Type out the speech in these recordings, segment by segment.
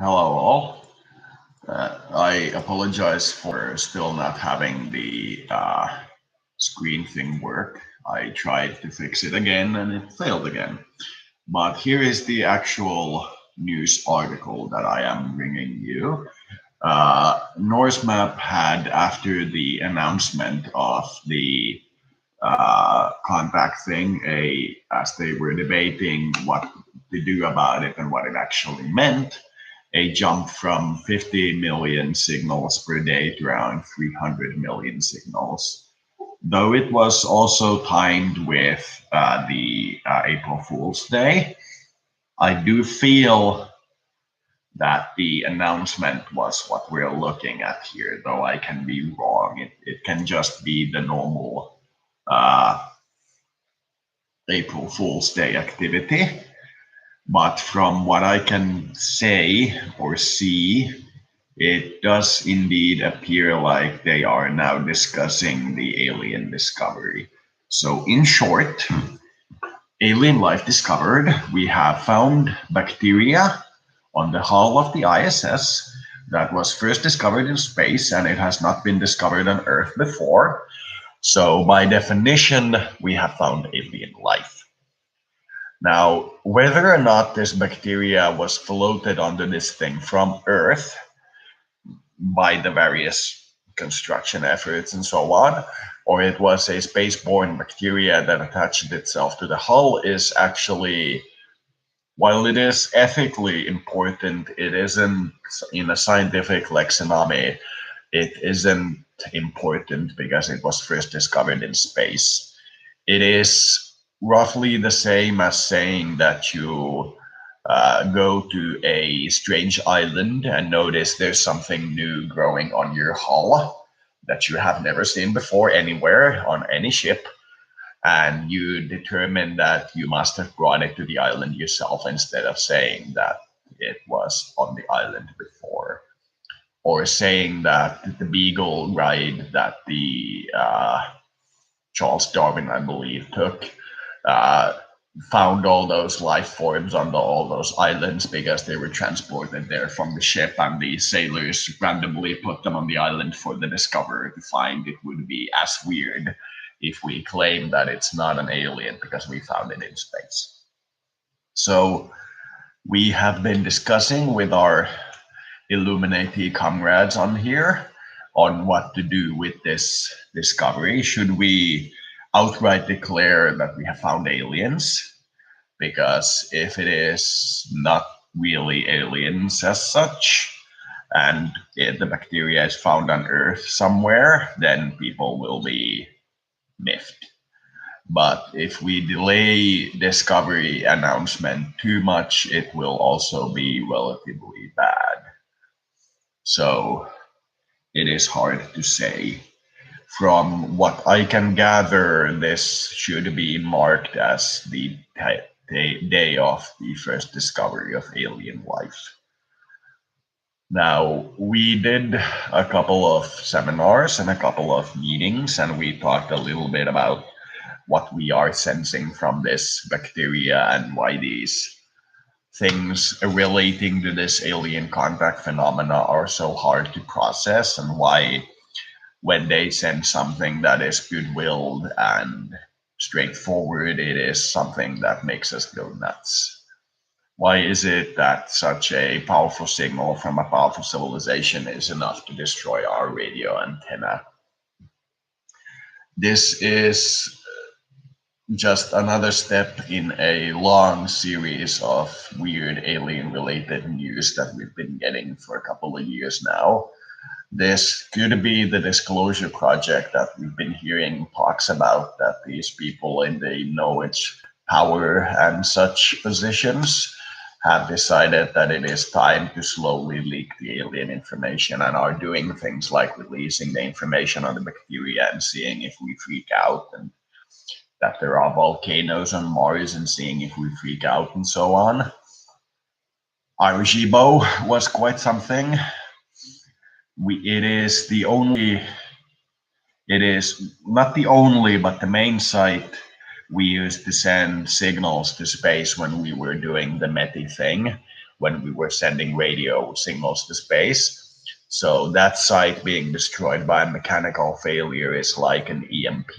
Hello, all. I apologize for still not having the screen thing work. I tried to fix it again and it failed again. But here is the actual news article that I am bringing you. Norsemap had, after the announcement of the contact thing, as they were debating what to do about it and what it actually meant, a jump from 50 million signals per day to around 300 million signals. Though it was also timed with the April Fool's Day, I do feel that the announcement was what we're looking at here, though I can be wrong. It can just be the normal uh, April Fool's Day activity. But from what I can say or see, it does indeed appear like they are now discussing the alien discovery. So, in short, alien life discovered. We have found bacteria on the hull of the ISS that was first discovered in space and it has not been discovered on Earth before. So, by definition, we have found alien life. Now, whether or not this bacteria was floated onto this thing from Earth by the various construction efforts and so on, or it was a spaceborne bacteria that attached itself to the hull is actually, while it is ethically important, it isn't in a scientific lexinomy, it isn't important because it was first discovered in space. It is roughly the same as saying that you go to a strange island and notice there's something new growing on your hull that you have never seen before anywhere on any ship, and you determine that you must have brought it to the island yourself instead of saying that it was on the island before, or saying that the Beagle ride that the Charles Darwin, I believe, took uh, found all those life forms on all those islands because they were transported there from the ship, and the sailors randomly put them on the island for the discoverer to find. It would be as weird if we claim that it's not an alien because we found it in space. So we have been discussing with our Illuminati comrades on here on what to do with this discovery. Should we outright declare that we have found aliens? Because if it is not really aliens as such, and if the bacteria is found on Earth somewhere, then people will be miffed. But if we delay discovery announcement too much, it will also be relatively bad. So it is hard to say. From what I can gather, this should be marked as the day of the first discovery of alien life. Now, we did a couple of seminars and a couple of meetings, and we talked a little bit about what we are sensing from this bacteria and why these things relating to this alien contact phenomena are so hard to process, and why when they send something that is good-willed and straightforward, it is something that makes us go nuts. Why is it that such a powerful signal from a powerful civilization is enough to destroy our radio antenna? This is just another step in a long series of weird alien related news that we've been getting for a couple of years now. This could be the disclosure project that we've been hearing talks about, that these people in the knowledge, power, and such positions have decided that it is time to slowly leak the alien information and are doing things like releasing the information on the bacteria and seeing if we freak out, and that there are volcanoes on Mars and seeing if we freak out and so on. Arecibo was quite something. It is the only, it is not the only, but the main site we used to send signals to space when we were doing the METI thing. when we were sending radio signals to space. So that site being destroyed by a mechanical failure is like an EMP.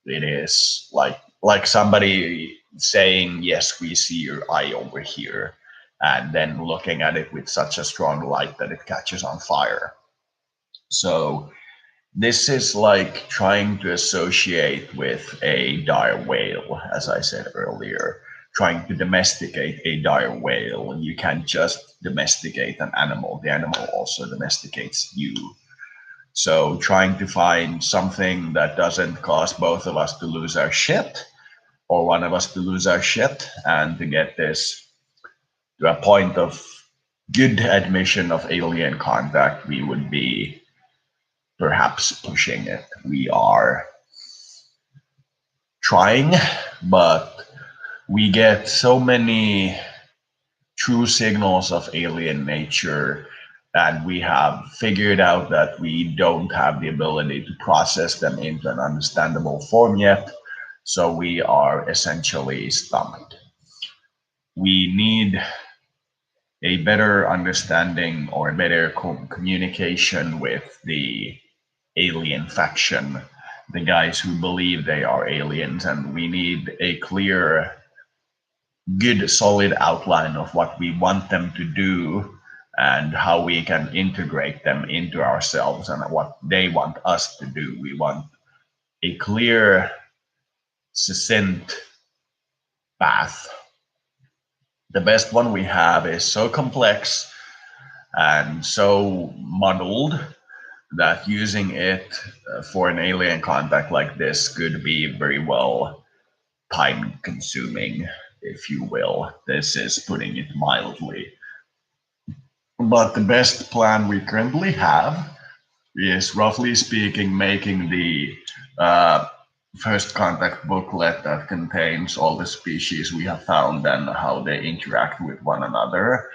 It is like somebody saying, "Yes, we see your eye over here," and then looking at it with such a strong light that it catches on fire. So this is like trying to associate with a dire whale, as I said earlier. Trying to domesticate a dire whale. You can't just domesticate an animal, the animal also domesticates you. So trying to find something that doesn't cause both of us to lose our shit or one of us to lose our shit, and to get this to a point of good admission of alien contact, we would be perhaps pushing it. We are trying, but we get so many true signals of alien nature, and we have figured out that we don't have the ability to process them into an understandable form yet. So we are essentially stumped. We need a better understanding or a better communication with the alien faction, the guys who believe they are aliens, and we need a clear, good, solid outline of what we want them to do and how we can integrate them into ourselves and what they want us to do. We want a clear, succinct path. The best one we have is so complex and so muddled that using it for an alien contact like this could be very well time consuming, if you will. This is putting it mildly. But the best plan we currently have is, roughly speaking, making the first contact booklet that contains all the species we have found and how they interact with one another.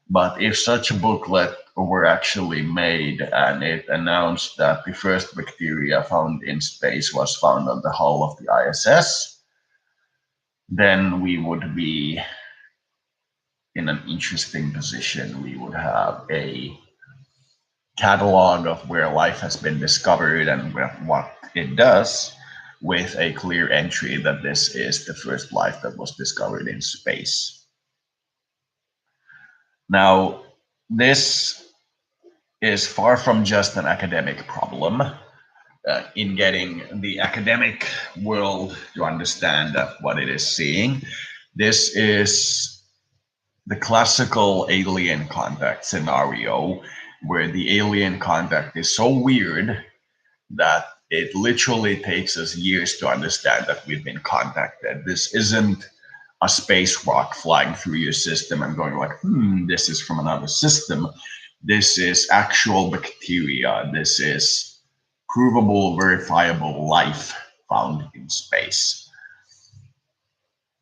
But if such a booklet were actually made and it announced that the first bacteria found in space was found on the hull of the ISS, then we would be in an interesting position. We would have a catalog of where life has been discovered and what it does, with a clear entry that this is the first life that was discovered in space. Now, this is far from just an academic problem. In getting the academic world to understand what it is seeing, this is the classical alien contact scenario where the alien contact is so weird that it literally takes us years to understand that we've been contacted. This isn't a space rock flying through your system and going like, this is from another system. This is actual bacteria. This is provable, verifiable life found in space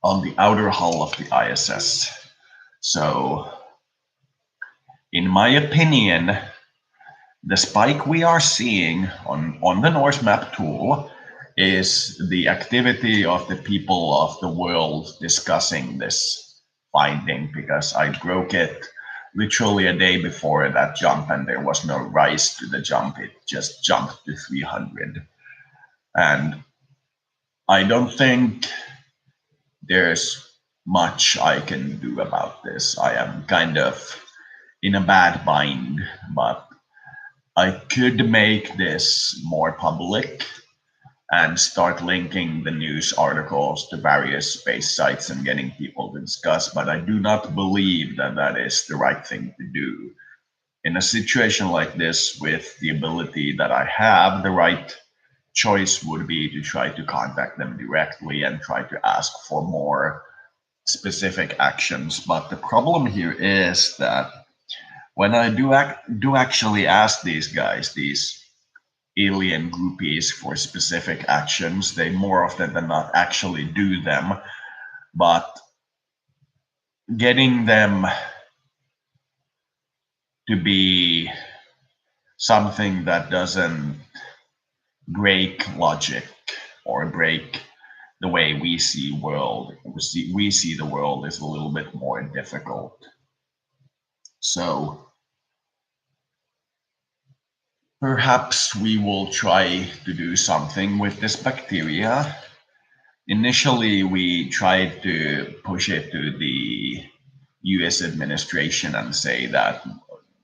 on the outer hull of the ISS. So, in my opinion, the spike we are seeing on the Norse map tool is the activity of the people of the world discussing this finding, because I broke it literally a day before that jump and there was no rise to the jump. It just jumped to 300. And I don't think there's much I can do about this. I am kind of in a bad bind, but I could make this more public and start linking the news articles to various space sites and getting people to discuss, but I do not believe that that is the right thing to do. In a situation like this, with the ability that I have, the right choice would be to try to contact them directly and try to ask for more specific actions. But the problem here is that when I do actually ask these guys, these alien groupies, for specific actions, they more often than not actually do them. But getting them to be something that doesn't break logic or break the way we see the world is a little bit more difficult. So perhaps we will try to do something with this bacteria. Initially, we tried to push it to the US administration and say that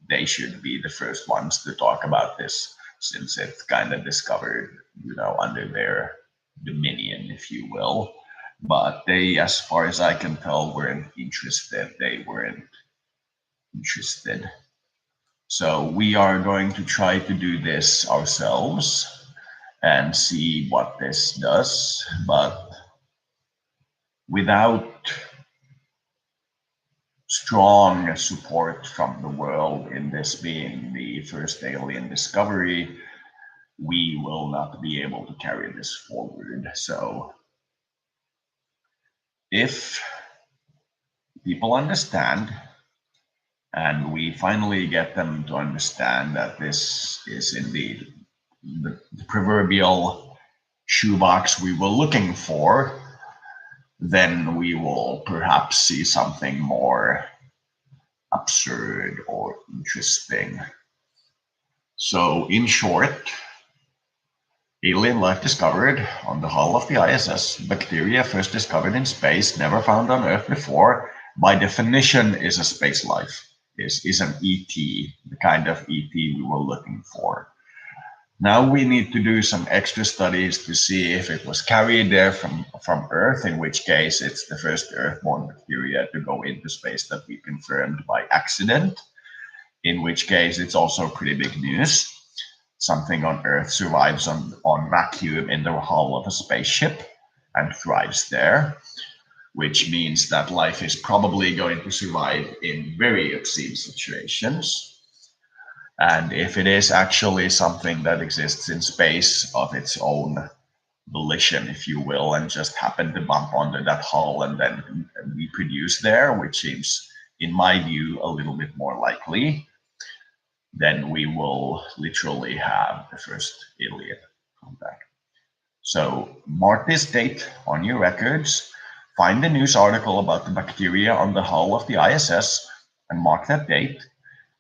they should be the first ones to talk about this since it's kind of discovered, under their dominion, if you will. But they, as far as I can tell, weren't interested. They weren't interested. So we are going to try to do this ourselves and see what this does. But without strong support from the world in this being the first alien discovery, we will not be able to carry this forward. So if people understand and we finally get them to understand that this is indeed the proverbial shoebox we were looking for, then we will perhaps see something more absurd or interesting. So, in short, alien life discovered on the hull of the ISS, bacteria first discovered in space, never found on Earth before, by definition is a space life, is an ET, the kind of ET we were looking for. Now we need to do some extra studies to see if it was carried there from Earth, in which case it's the first Earthborn bacteria to go into space that we confirmed by accident, in which case it's also pretty big news. Something on Earth survives on vacuum in the hull of a spaceship and thrives there, which means that life is probably going to survive in very obscene situations. And if it is actually something that exists in space of its own volition, if you will, and just happened to bump onto that hull and then reproduce there, which seems, in my view, a little bit more likely, then we will literally have the first alien contact. So mark this date on your records, find the news article about the bacteria on the hull of the ISS, and mark that date,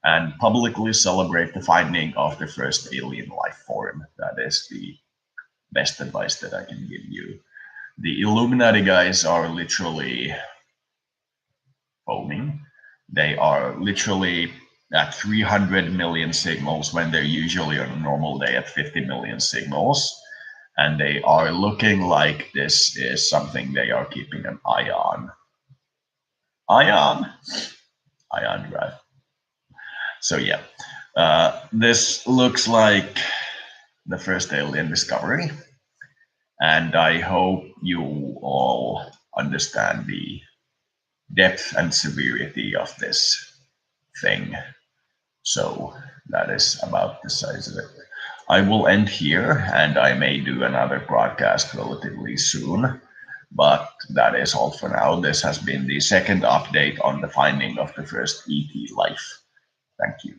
and publicly celebrate the finding of the first alien life form. That is the best advice that I can give you. The Illuminati guys are literally foaming. They are literally at 300 million signals when they're usually on a normal day at 50 million signals. And they are looking like this is something they are keeping an eye on. Ion drive. So yeah, this looks like the first alien discovery, and I hope you all understand the depth and severity of this thing. So that is about the size of it. I will end here, and I may do another broadcast relatively soon, but that is all for now. This has been the second update on the finding of the first ET life. Thank you.